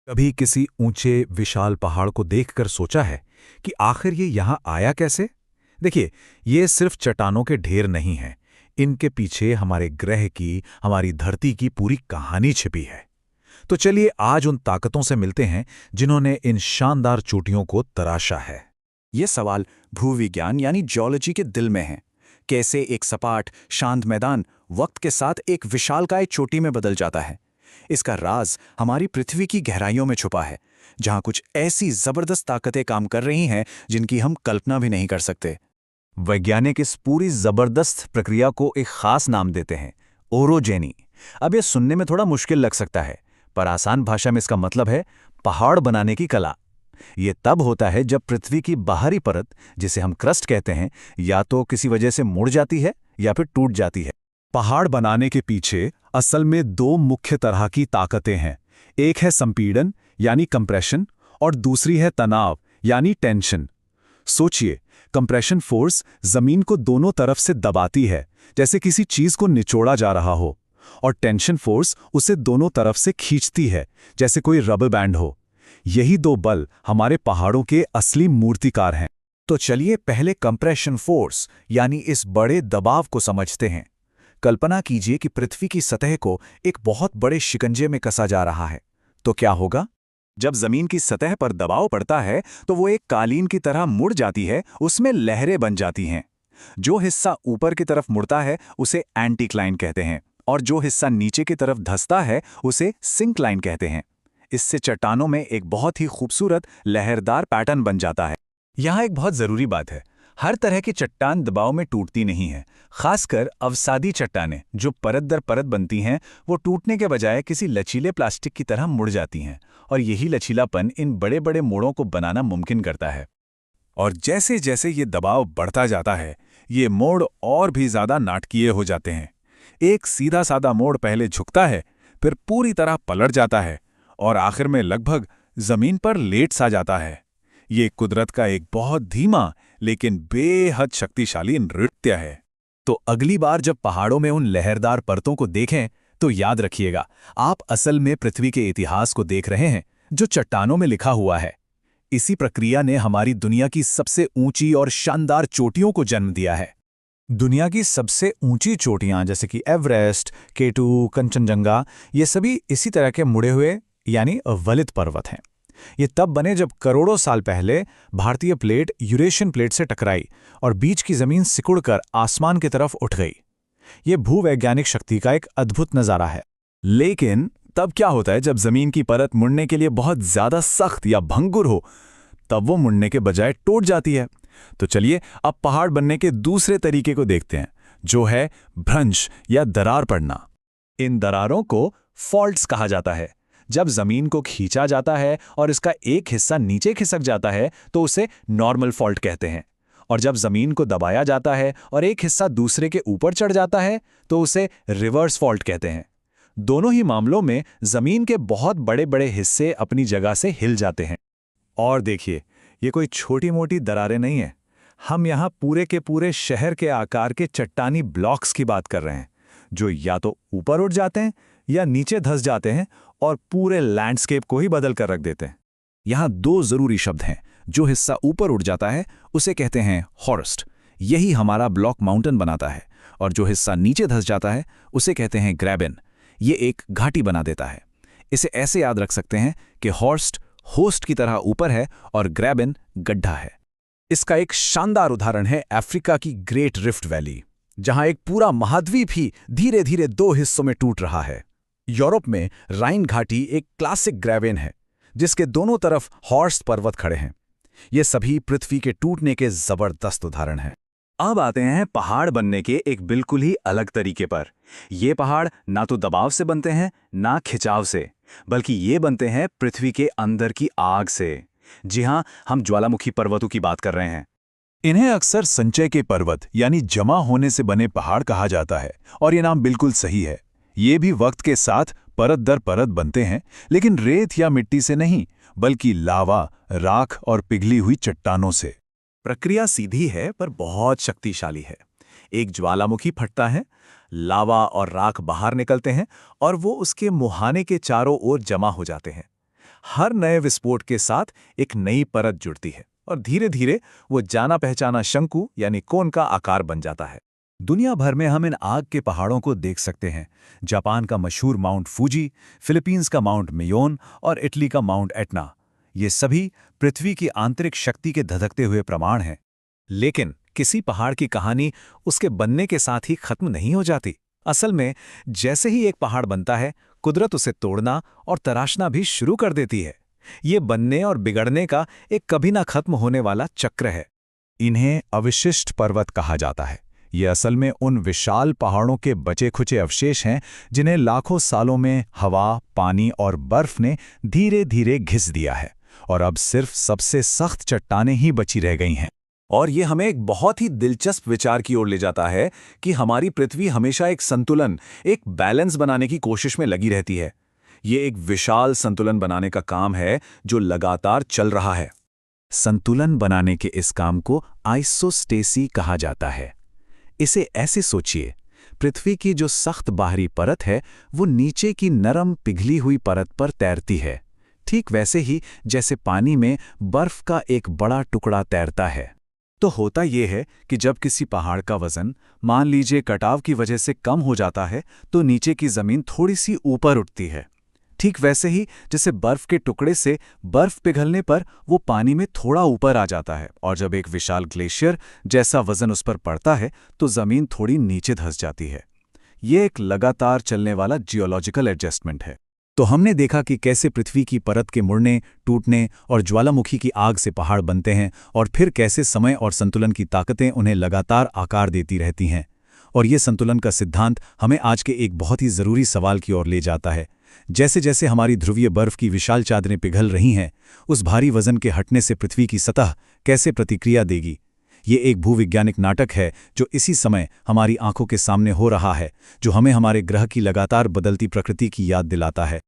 कभी किसी ऊंचे विशाल पहाड़ को देखकर सोचा है कि आखिर ये यहां आया कैसे? देखिए, ये सिर्फ चट्टानों के ढेर नहीं हैं। इनके पीछे हमारे ग्रह की, हमारी धरती की पूरी कहानी छिपी है। तो चलिए आज उन ताकतों से मिलते हैं जिन्होंने इन शानदार चोटियों को तराशा है। ये सवाल भूविज्ञान यानी जियोलॉजी के दिल में है। कैसे एक सपाट, शांत मैदान वक्त के साथ एक विशालकाय चोटी में बदल जाता है। इसका राज हमारी पृथ्वी की गहराइयों में छुपा है, जहां कुछ ऐसी जबरदस्त ताकतें काम कर रही हैं जिनकी हम कल्पना भी नहीं कर सकते। वैज्ञानिक इस पूरी जबरदस्त प्रक्रिया को एक खास नाम देते हैं, ओरोजेनी। अब ये सुनने में थोड़ा मुश्किल लग सकता है, पर आसान भाषा में इसका मतलब है पहाड़ बनाने की कला। ये तब होता है जब पृथ्वी की बाहरी परत, जिसे हम क्रस्ट कहते हैं, या तो किसी वजह से मुड़ जाती है या फिर टूट जाती है। पहाड़ बनाने के पीछे असल में दो मुख्य तरह की ताकतें हैं। एक है संपीड़न यानी कंप्रेशन, और दूसरी है तनाव यानी टेंशन। सोचिए, कंप्रेशन फोर्स जमीन को दोनों तरफ से दबाती है, जैसे किसी चीज को निचोड़ा जा रहा हो, और टेंशन फोर्स उसे दोनों तरफ से खींचती है, जैसे कोई रबर बैंड हो। यही दो बल हमारे पहाड़ों के असली मूर्तिकार हैं। तो चलिए पहले कंप्रेशन फोर्स यानी इस बड़े दबाव को समझते हैं। कल्पना कीजिए कि पृथ्वी की सतह को एक बहुत बड़े शिकंजे में कसा जा रहा है। तो क्या होगा? जब जमीन की सतह पर दबाव पड़ता है तो वो एक कालीन की तरह मुड़ जाती है, उसमें लहरें बन जाती हैं। जो हिस्सा ऊपर की तरफ मुड़ता है उसे एंटीक्लाइन कहते हैं, और जो हिस्सा नीचे की तरफ धंसता है उसे सिंक्लाइन कहते हैं। इससे चट्टानों में एक बहुत ही खूबसूरत लहरदार पैटर्न बन जाता है। यहाँ एक बहुत ज़रूरी बात है, हर तरह की चट्टान दबाव में टूटती नहीं है। खासकर अवसादी चट्टानें जो परत दर परत बनती हैं, वो टूटने के बजाय किसी लचीले प्लास्टिक की तरह मुड़ जाती हैं, और यही लचीलापन इन बड़े बड़े मोड़ों को बनाना मुमकिन करता है। और जैसे जैसे ये दबाव बढ़ता जाता है, ये मोड़ और भी ज़्यादा नाटकीय हो जाते हैं। एक सीधा साधा मोड़ पहले झुकता है, फिर पूरी तरह पलट जाता है, और आखिर में लगभग जमीन पर लेट सा जाता है। ये कुदरत का एक बहुत धीमा लेकिन बेहद शक्तिशाली नृत्य है। तो अगली बार जब पहाड़ों में उन लहरदार परतों को देखें तो याद रखिएगा, आप असल में पृथ्वी के इतिहास को देख रहे हैं जो चट्टानों में लिखा हुआ है। इसी प्रक्रिया ने हमारी दुनिया की सबसे ऊंची और शानदार चोटियों को जन्म दिया है। दुनिया की सबसे ऊंची चोटियां जैसे कि एवरेस्ट, केटू, कंचनजंगा, ये सभी इसी तरह के मुड़े हुए यानी अवलित पर्वत हैं। ये तब बने जब करोड़ों साल पहले भारतीय प्लेट यूरेशियन प्लेट से टकराई और बीच की जमीन सिकुड़कर आसमान की तरफ उठ गई। ये भूवैज्ञानिक शक्ति का एक अद्भुत नज़ारा है। लेकिन तब क्या होता है जब जमीन की परत मुड़ने के लिए बहुत ज्यादा सख्त या भंगुर हो? तब वो मुड़ने के बजाय टूट जाती है। तो चलिए अब पहाड़ बनने के दूसरे तरीके को देखते हैं, जो है भ्रंश या दरार पड़ना। इन दरारों को फॉल्ट्स कहा जाता है। जब जमीन को खींचा जाता है और इसका एक हिस्सा नीचे खिसक जाता है तो उसे नॉर्मल फॉल्ट कहते हैं, और जब जमीन को दबाया जाता है और एक हिस्सा दूसरे के ऊपर चढ़ जाता है तो उसे रिवर्स फॉल्ट कहते हैं। दोनों ही मामलों में जमीन के बहुत बड़े बड़े हिस्से अपनी जगह से हिल जाते हैं। और देखिए, ये कोई छोटी मोटी दरारें नहीं है। हम यहाँ पूरे के पूरे शहर के आकार के चट्टानी ब्लॉक्स की बात कर रहे हैं, जो या तो ऊपर उठ जाते हैं या नीचे धंस जाते हैं और पूरे लैंडस्केप को ही बदल कर रख देते हैं। यहाँ दो जरूरी शब्द हैं। जो हिस्सा ऊपर उठ जाता है उसे कहते हैं हॉर्स्ट, यही हमारा ब्लॉक माउंटेन बनाता है, और जो हिस्सा नीचे धंस जाता है उसे कहते हैं ग्रैबन, ये एक घाटी बना देता है। इसे ऐसे याद रख सकते हैं कि हॉर्स्ट होस्ट की तरह ऊपर है और ग्रैबन गड्ढा है। इसका एक शानदार उदाहरण है अफ्रीका की ग्रेट रिफ्ट वैली, जहां एक पूरा महाद्वीप ही धीरे धीरे दो हिस्सों में टूट रहा है। यूरोप में राइन घाटी एक क्लासिक ग्रैवेन है, जिसके दोनों तरफ हॉर्स्ट पर्वत खड़े हैं। ये सभी पृथ्वी के टूटने के जबरदस्त उदाहरण हैं। अब आते हैं पहाड़ बनने के एक बिल्कुल ही अलग तरीके पर। ये पहाड़ ना तो दबाव से बनते हैं ना खिंचाव से, बल्कि ये बनते हैं पृथ्वी के अंदर की आग से। जी हाँ, हम ज्वालामुखी पर्वतों की बात कर रहे हैं। इन्हें अक्सर संचय के पर्वत यानी जमा होने से बने पहाड़ कहा जाता है, और ये नाम बिल्कुल सही है। ये भी वक्त के साथ परत दर परत बनते हैं, लेकिन रेत या मिट्टी से नहीं, बल्कि लावा, राख और पिघली हुई चट्टानों से। प्रक्रिया सीधी है पर बहुत शक्तिशाली है। एक ज्वालामुखी फटता है, लावा और राख बाहर निकलते हैं और वो उसके मुहाने के चारों ओर जमा हो जाते हैं। हर नए विस्फोट के साथ एक नई परत जुड़ती है और धीरे धीरे वो जाना पहचाना शंकु यानी कोन का आकार बन जाता है। दुनिया भर में हम इन आग के पहाड़ों को देख सकते हैं। जापान का मशहूर माउंट फूजी, फिलीपींस का माउंट मेयोन और इटली का माउंट एटना, ये सभी पृथ्वी की आंतरिक शक्ति के धधकते हुए प्रमाण हैं। लेकिन किसी पहाड़ की कहानी उसके बनने के साथ ही खत्म नहीं हो जाती। असल में जैसे ही एक पहाड़ बनता है, कुदरत उसे तोड़ना और तराशना भी शुरू कर देती है। ये बनने और बिगड़ने का एक कभी ना खत्म होने वाला चक्र है। इन्हें अवशिष्ट पर्वत कहा जाता है। ये असल में उन विशाल पहाड़ों के बचे खुचे अवशेष हैं जिन्हें लाखों सालों में हवा, पानी और बर्फ ने धीरे धीरे घिस दिया है और अब सिर्फ सबसे सख्त चट्टानें ही बची रह गई हैं। और ये हमें एक बहुत ही दिलचस्प विचार की ओर ले जाता है कि हमारी पृथ्वी हमेशा एक संतुलन, एक बैलेंस बनाने की कोशिश में लगी रहती है। ये एक विशाल संतुलन बनाने का काम है जो लगातार चल रहा है। संतुलन बनाने के इस काम को आइसोस्टेसी कहा जाता है। इसे ऐसे सोचिए, पृथ्वी की जो सख्त बाहरी परत है वो नीचे की नरम पिघली हुई परत पर तैरती है, ठीक वैसे ही जैसे पानी में बर्फ का एक बड़ा टुकड़ा तैरता है। तो होता यह है कि जब किसी पहाड़ का वजन, मान लीजिए कटाव की वजह से कम हो जाता है, तो नीचे की जमीन थोड़ी सी ऊपर उठती है। ठीक वैसे ही जैसे बर्फ के टुकड़े से बर्फ पिघलने पर वो पानी में थोड़ा ऊपर आ जाता है और जब एक विशाल ग्लेशियर जैसा वजन उस पर पड़ता है तो जमीन थोड़ी नीचे धंस जाती है। ये एक लगातार चलने वाला जियोलॉजिकल एडजस्टमेंट है। तो हमने देखा कि कैसे पृथ्वी की परत के मुड़ने, टूटने और ज्वालामुखी की आग से पहाड़ बनते हैं और फिर कैसे समय और संतुलन की ताकतें उन्हें लगातार आकार देती रहती हैं। और ये संतुलन का सिद्धांत हमें आज के एक बहुत ही ज़रूरी सवाल की ओर ले जाता है। जैसे जैसे हमारी ध्रुवीय बर्फ की विशाल चादरें पिघल रही हैं, उस भारी वजन के हटने से पृथ्वी की सतह कैसे प्रतिक्रिया देगी? ये एक भूवैज्ञानिक नाटक है जो इसी समय हमारी आंखों के सामने हो रहा है, जो हमें हमारे ग्रह की लगातार बदलती प्रकृति की याद दिलाता है।